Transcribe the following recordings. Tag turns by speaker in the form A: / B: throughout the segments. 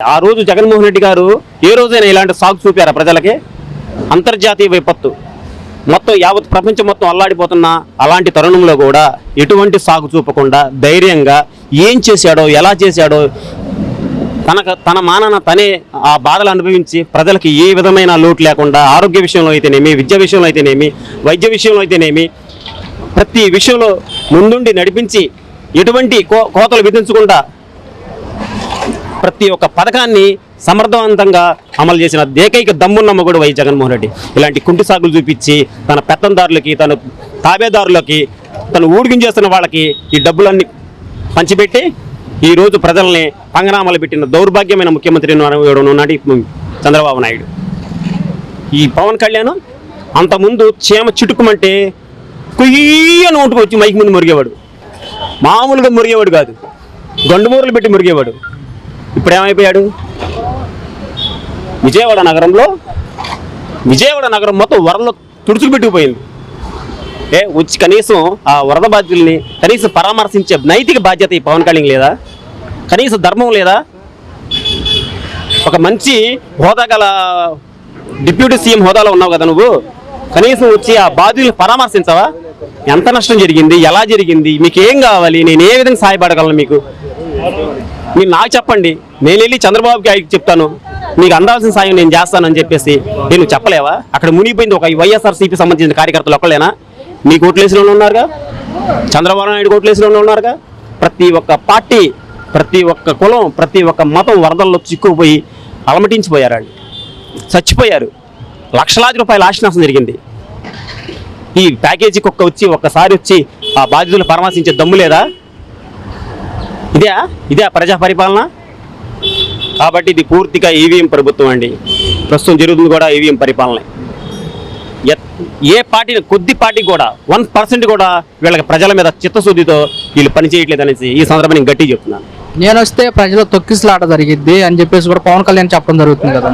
A: ఆ రోజు జగన్మోహన్ రెడ్డి గారు ఏ రోజైనా ఇలాంటి సాగు చూపారా ప్రజలకి? అంతర్జాతీయ విపత్తు మొత్తం యావత్ ప్రపంచం మొత్తం అల్లాడిపోతున్న అలాంటి తరుణంలో కూడా ఎటువంటి సాగు చూపకుండా ధైర్యంగా ఏం చేశాడో, ఎలా చేశాడో, తన మానన తనే ఆ బాధలు అనుభవించి ప్రజలకి ఏ విధమైన లోటు లేకుండా ఆరోగ్య విషయంలో అయితేనేమి, విద్య విషయంలో అయితేనేమి, వైద్య విషయంలో అయితేనేమి ప్రతి విషయంలో ముందుండి నడిపించి ఎటువంటి కోతలు విధించకుండా ప్రతి ఒక్క పథకాన్ని సమర్థవంతంగా అమలు చేసిన ఏకైక దమ్మున్నమ్మ కూడా వై జగన్మోహన్ రెడ్డి. ఇలాంటి కుంటి సాగులు చూపించి తన పెత్తందారులకి, తన తాబేదారులకి, తను ఊడిగించేస్తున్న వాళ్ళకి ఈ డబ్బులన్నీ పంచిపెట్టి ఈరోజు ప్రజల్ని పంగనామాలు పెట్టిన దౌర్భాగ్యమైన ముఖ్యమంత్రి ఉన్నాడు చంద్రబాబు నాయుడు. ఈ పవన్ కళ్యాణ్ అంతకుముందు చీమ చిటుకుమంటే కుయ్యను ఉంటుకు వచ్చి మైకి ముందు మురిగేవాడు. మామూలుగా మురిగేవాడు కాదు, గండుమూరలు పెట్టి మురిగేవాడు. ఇప్పుడు ఏమైపోయాడు? విజయవాడ నగరం మొత్తం వరదలో తుడుచులు పెట్టుకుపోయింది. వచ్చి కనీసం ఆ వరద బాధ్యుల్ని కనీసం పరామర్శించే నైతిక బాధ్యత ఈ పవన్ కళ్యాణ్ లేదా? కనీసం ధర్మం లేదా? ఒక మంచి హోదా గల డిప్యూటీ సీఎం హోదాలో ఉన్నావు కదా నువ్వు, కనీసం వచ్చి ఆ బాధ్యుల్ని పరామర్శించవా? ఎంత నష్టం జరిగింది, ఎలా జరిగింది, మీకు ఏం కావాలి, నేను ఏ విధంగా సహాయపడగలను మీకు మీరు నాకు చెప్పండి, నేను వెళ్ళి చంద్రబాబుకి చెప్తాను, మీకు అందాల్సిన సాయం నేను చేస్తానని చెప్పేసి నేను చెప్పలేవా? అక్కడ మునిగిపోయింది ఒక వైఎస్ఆర్సీపీ సంబంధించిన కార్యకర్తలు ఒక్కలేనా? మీ కోట్లేసిన ఉన్నారుగా, చంద్రబాబు నాయుడు కోట్లేసిన ఉన్నారుగా. ప్రతి ఒక్క పార్టీ, ప్రతి ఒక్క కులం, ప్రతి ఒక్క మతం వరదల్లో చిక్కుపోయి అలమటించిపోయారు, వాళ్ళు చచ్చిపోయారు. లక్షలాది రూపాయల ఆస్తి జరిగింది. ఈ ప్యాకేజీకి ఒక్కసారి వచ్చి ఆ బాధ్యతలు పరామర్శించే దమ్ము లేదా? ఇదే ప్రజా పరిపాలన. కాబట్టి ఇది పూర్తిగా ఈవీఎం ప్రభుత్వం అండి. ప్రస్తుతం జరుగుతుంది కూడా ఈవీఎం పరిపాలన. ఏ పార్టీని, కొద్ది పార్టీ కూడా 1% కూడా వీళ్ళకి ప్రజల మీద చిత్తశుద్ధితో వీళ్ళు పనిచేయట్లేదు అనేసి ఈ సందర్భంగా నేను గట్టిగా చెప్తున్నాను.
B: నేను వస్తే ప్రజలు తొక్కిసలాట జరిగిద్ది అని చెప్పేసి కూడా పవన్ కళ్యాణ్ చెప్పడం జరుగుతుంది కదా.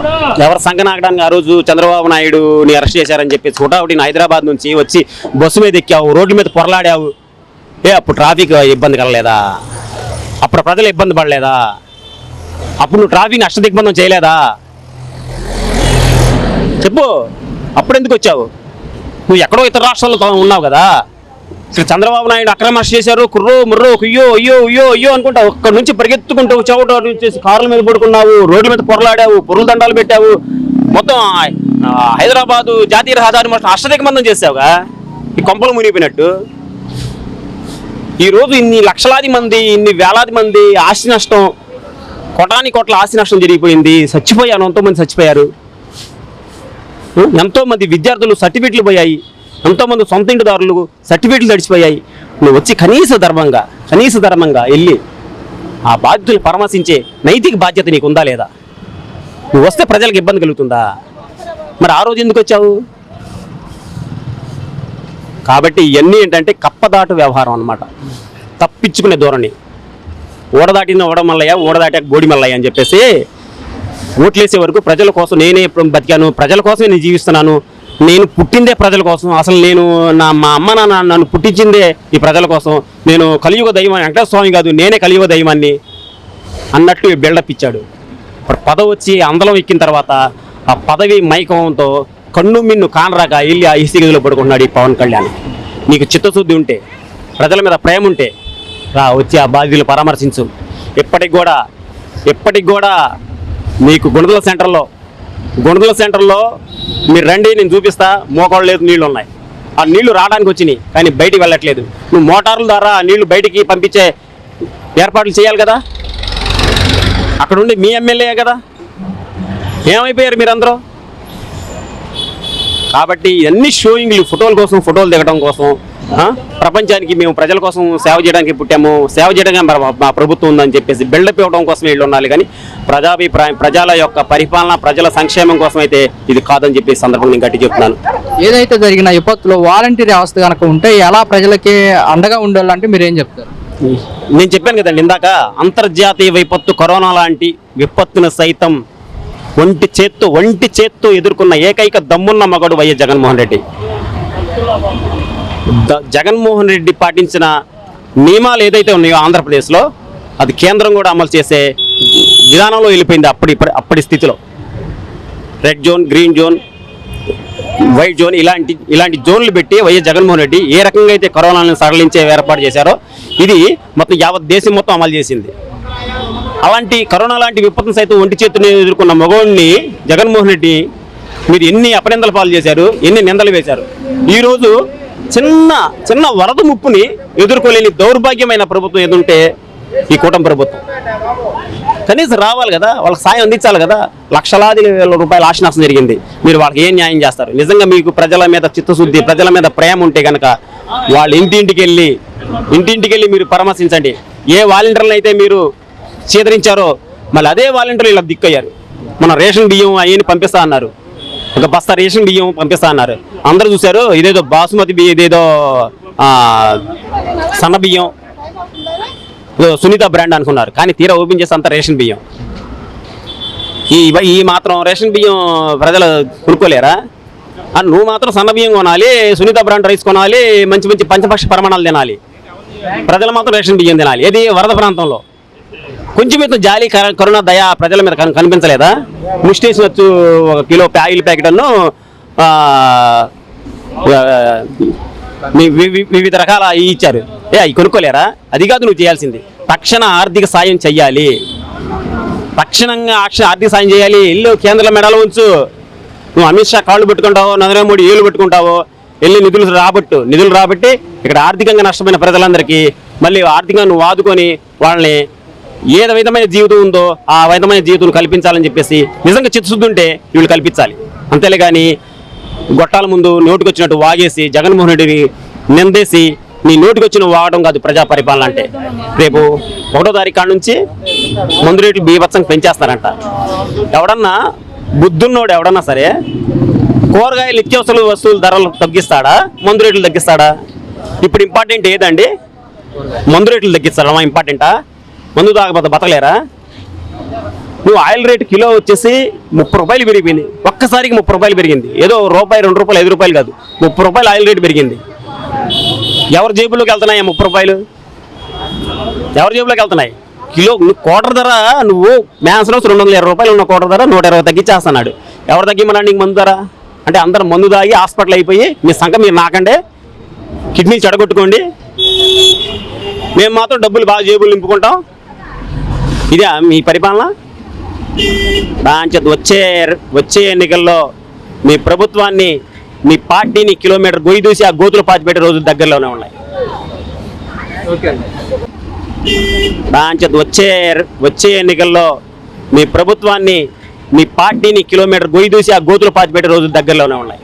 A: ఎవరు సంగనాగడానికి ఆ రోజు చంద్రబాబు నాయుడుని అరెస్ట్ చేశారని చెప్పేసి హుటాహుటిన హైదరాబాద్ నుంచి వచ్చి బస్సు మీద ఎక్కావు, రోడ్ల మీద పొరలాడావు. అప్పుడు ట్రాఫిక్ ఇబ్బంది కలలేదా? అప్పుడు ప్రజలు ఇబ్బంది పడలేదా? అప్పుడు నువ్వు ట్రాఫిక్ని అష్టదిగ్బంధం చేయలేదా? చెప్పు, అప్పుడు ఎందుకు వచ్చావు? నువ్వు ఎక్కడో ఇతర రాష్ట్రాల్లో ఉన్నావు కదా. ఇక్కడ చంద్రబాబు నాయుడు అక్రమ అరెస్ట్ చేశారు, కుర్రో ముర్రో అయ్యో అయ్యో అయ్యో అయ్యో అనుకుంటా ఒక్కడి నుంచి పరిగెత్తుకుంటూ చెవుట వచ్చేసి కార్ల మీద పడుకున్నావు, రోడ్ల మీద పొరలాడావు, పొరుల దండాలు పెట్టావు, మొత్తం హైదరాబాదు జాతీయ రహదారి మొత్తం అష్టదిగ్బంధం చేసావుగా. ఈ కొంపలు మునిగిపోయినట్టు ఈరోజు ఇన్ని లక్షలాది మంది, ఇన్ని వేలాది మంది ఆస్తి నష్టం, కోట్ల ఆస్తి నష్టం జరిగిపోయింది. చచ్చిపోయారు, ఎంతోమంది చచ్చిపోయారు. ఎంతోమంది విద్యార్థులు సర్టిఫికెట్లు పోయాయి, ఎంతోమంది సొంత ఇంటిదారులు సర్టిఫికెట్లు తడిచిపోయాయి. నువ్వు వచ్చి కనీస ధర్మంగా వెళ్ళి ఆ బాధ్యతలు పరామర్శించే నైతిక బాధ్యత నీకు ఉందా లేదా? నువ్వు వస్తే ప్రజలకు ఇబ్బంది కలుగుతుందా? మరి ఆ రోజు ఎందుకు వచ్చావు? కాబట్టి ఇవన్నీ ఏంటంటే కప్పదాటు వ్యవహారం అన్నమాట, తప్పించుకునే ధోరణి. ఓడదాటిన ఓడమల్లయ్య, ఓడదాటాక బోడి మల్లయ్య అని చెప్పేసి ఓట్లేసే వరకు ప్రజల కోసం నేనే బతికాను, ప్రజల కోసమే నేను జీవిస్తున్నాను, నేను పుట్టిందే ప్రజల కోసం, అసలు మా అమ్మ నాన్న నన్ను పుట్టించిందే ఈ ప్రజల కోసం, నేను కలియుగ దైవం, వెంకటేశ్వర స్వామి కాదు నేనే కలియుగ దైవాన్ని అన్నట్టు బిల్డప్ ఇచ్చాడు. ఇప్పుడు పదవి వచ్చి అందలం ఎక్కిన తర్వాత ఆ పదవి మైకంతో కన్ను మిన్ను కానరాక వెళ్ళి ఆ ఈసీ గదిలో పడుకుంటున్నాడు ఈ పవన్ కళ్యాణ్. నీకు చిత్తశుద్ధి ఉంటే, ప్రజల మీద ప్రేమ ఉంటే రా, వచ్చి ఆ బాధ్యులు పరామర్శించు. ఎప్పటికి కూడా మీకు గుణదల సెంటర్లో మీరు రండి, నేను చూపిస్తా, మోకాళ్ళు లేదు, నీళ్లు ఉన్నాయి. ఆ నీళ్లు రావడానికి వచ్చినాయి కానీ బయటికి వెళ్ళట్లేదు. నువ్వు మోటార్ల ద్వారా ఆ నీళ్లు బయటికి పంపించే ఏర్పాట్లు చేయాలి కదా. అక్కడ ఉండి మీ ఎమ్మెల్యే కదా, ఏమైపోయారు మీరందరూ? కాబట్టి ఇవన్నీ షోయింగ్లు, ఫోటోలు దిగడం కోసం, ప్రపంచానికి మేము ప్రజల కోసం సేవ చేయడానికి పుట్టాము, సేవ చేయడానికి మా ప్రభుత్వం ఉందని చెప్పేసి బిల్డప్ ఇవ్వడం కోసం వీళ్ళు ఉండాలి. కానీ ప్రజాభిప్రాయం, ప్రజల యొక్క పరిపాలన, ప్రజల సంక్షేమం కోసం అయితే ఇది కాదని చెప్పేసి సందర్భంగా నేను గట్టి చెప్తున్నాను.
B: ఏదైతే జరిగిన విపత్తులో వాలంటీర్ వ్యవస్థ కనుక ఉంటే ఎలా ప్రజలకి అండగా ఉండాలంటే మీరు ఏం చెప్తారు?
A: నేను చెప్పాను కదండి ఇందాక, అంతర్జాతీయ విపత్తు కరోనా లాంటి విపత్తును సైతం ఒంటి చేత్తో ఎదుర్కొన్న ఏకైక దమ్మున్న మగడు వైఎస్ జగన్మోహన్ రెడ్డి. జగన్మోహన్ రెడ్డి పాటించిన నియమాలు ఏదైతే ఉన్నాయో ఆంధ్రప్రదేశ్లో, అది కేంద్రం కూడా అమలు చేసే విధానంలో వెళ్ళిపోయింది అప్పటి స్థితిలో. Red zone, green zone, white zone ఇలాంటి జోన్లు పెట్టి వైఎస్ జగన్మోహన్ రెడ్డి ఏ రకంగా అయితే కరోనాను సడలించే ఏర్పాటు చేశారో ఇది మొత్తం యావత్ దేశం మొత్తం అమలు చేసింది. అలాంటి కరోనా లాంటి విపత్తును సైతం ఒంటి చేతుని ఎదుర్కొన్న మగవాడిని జగన్మోహన్ రెడ్డి మీరు ఎన్ని అపనిందల పాలు చేశారు, ఎన్ని నిందలు వేశారు. ఈరోజు చిన్న వరద ముప్పుని ఎదుర్కోలేని దౌర్భాగ్యమైన ప్రభుత్వం ఏదుంటే ఈ కూటమి ప్రభుత్వం. కనీసం రావాలి కదా, వాళ్ళకి సాయం అందించాలి కదా. లక్షలాది రూపాయల ఆశనాశం జరిగింది. మీరు వాళ్ళకి ఏం న్యాయం చేస్తారు? నిజంగా మీకు ప్రజల మీద చిత్తశుద్ధి, ప్రజల మీద ప్రేమ ఉంటే కనుక వాళ్ళు ఇంటింటికి వెళ్ళి మీరు పరామర్శించండి. ఏ వాలంటీర్లను అయితే మీరు చేదరించారో మళ్ళీ అదే వాలంటీర్లు ఇలా దిక్కయ్యారు. మన రేషన్ బియ్యం అయ్యని పంపిస్తా అన్నారు, ఒక బస్తా రేషన్ బియ్యం పంపిస్తా అన్నారు. అందరూ చూశారు ఇదేదో బాసుమతి బియ్యం, ఇదేదో సన్న బియ్యం, సునీత బ్రాండ్ అనుకున్నారు. కానీ తీరా ఓపెన్ చేసి అంత రేషన్ బియ్యం. ఈ మాత్రం రేషన్ బియ్యం ప్రజలు కొనుక్కోలేరా? నువ్వు మాత్రం సన్న బియ్యం కొనాలి, సునీత బ్రాండ్ రైస్ కొనాలి, మంచి మంచి పంచపక్ష పరిమాణాలు తినాలి. ప్రజలు మాత్రం రేషన్ బియ్యం తినాలి. ఏది వరద ప్రాంతంలో కొంచెం మీద జాలి, కరుణ, దయ ప్రజల మీద కనిపించలేదా? ముస్టేషన్ వచ్చు ఒక కిలో ఆయిల్ ప్యాకెట్ అನ್ನು వివిధ రకాల ఇచ్చారు. అవి కొనుక్కోలేరా? అది కాదు నువ్వు చేయాల్సింది. తక్షణ ఆర్థిక సాయం చెయ్యాలి, తక్షణంగా ఆర్థిక సాయం చేయాలి. ఇల్లు కేంద్ర మెడలో ఉంచు. నువ్వు అమిత్ షా కాళ్ళు పెట్టుకుంటావో, నరేంద్ర మోడీ ఏళ్ళు పెట్టుకుంటావో, వెళ్ళి నిధులు రాబట్టి ఇక్కడ ఆర్థికంగా నష్టమైన ప్రజలందరికీ మళ్ళీ ఆర్థికంగా నువ్వు ఆదుకొని వాళ్ళని ఏ విధమైన జీవితం ఉందో ఆ విధమైన జీవితం కల్పించాలని చెప్పేసి నిజంగా చిత్తశుద్ధి ఉంటే వీళ్ళు కల్పించాలి. అంతేలే కానీ గొట్టాల ముందు నోటికొచ్చినట్టు వాగేసి జగన్మోహన్ రెడ్డిని నిందేసి నీ నోటికొచ్చిన వాగడం కాదు ప్రజా పరిపాలన అంటే. రేపు 1వ తారీఖు కాడ నుంచి మందు రేట్లు బీభత్సంగా పెంచేస్తారంట. ఎవడన్నా బుద్ధున్నోడు ఎవడన్నా సరే కూరగాయలు నిత్యావసర వస్తువుల ధరలు తగ్గిస్తాడా, మందు రేట్లు తగ్గిస్తాడా? ఇప్పుడు ఇంపార్టెంట్ ఏదండి? మందు రేట్లు తగ్గిస్తాడా ఇంపార్టెంటా? మందు తాగకపోతే బతకలేరా? నువ్వు ఆయిల్ రేటు కిలో వచ్చేసి 30 రూపాయలు పెరిగిపోయింది. ఒక్కసారికి 30 రూపాయలు పెరిగింది. ఏదో రూపాయి, 2 రూపాయలు, 5 రూపాయలు కాదు, 30 రూపాయలు ఆయిల్ రేటు పెరిగింది. ఎవరి జేబులోకి వెళ్తున్నాయి 30 రూపాయలు? ఎవరి జేబులోకి వెళ్తున్నాయి? కిలో క్వార్టర్ ధర నువ్వు మ్యాన్స్లో 220 రూపాయలు ఉన్న క్వార్టర్ ధర 120 తగ్గించేస్తున్నాడు. ఎవరు తగ్గిమన్నాడు నీకు మందు ధర? అంటే అందరూ మందు తాగి హాస్పిటల్ అయిపోయి మీ సంఖ్య మీరు నాకండే కిడ్నీ చెడగొట్టుకోండి, మేము మాత్రం డబ్బులు బాగా జేబులు నింపుకుంటాం. ఇదే మీ పరిపాలన? దాని వచ్చే ఎన్నికల్లో మీ ప్రభుత్వాన్ని, మీ పార్టీని కిలోమీటర్ గొయ్యి దూసి ఆ గోతులు పాతిపెట్టే రోజులు దగ్గరలోనే ఉన్నాయి. దాని వచ్చే ఎన్నికల్లో మీ ప్రభుత్వాన్ని, మీ పార్టీని కిలోమీటర్ గొయ్యి దూసి ఆ గోతులు పాతిపెట్టే రోజులు దగ్గరలోనే ఉన్నాయి.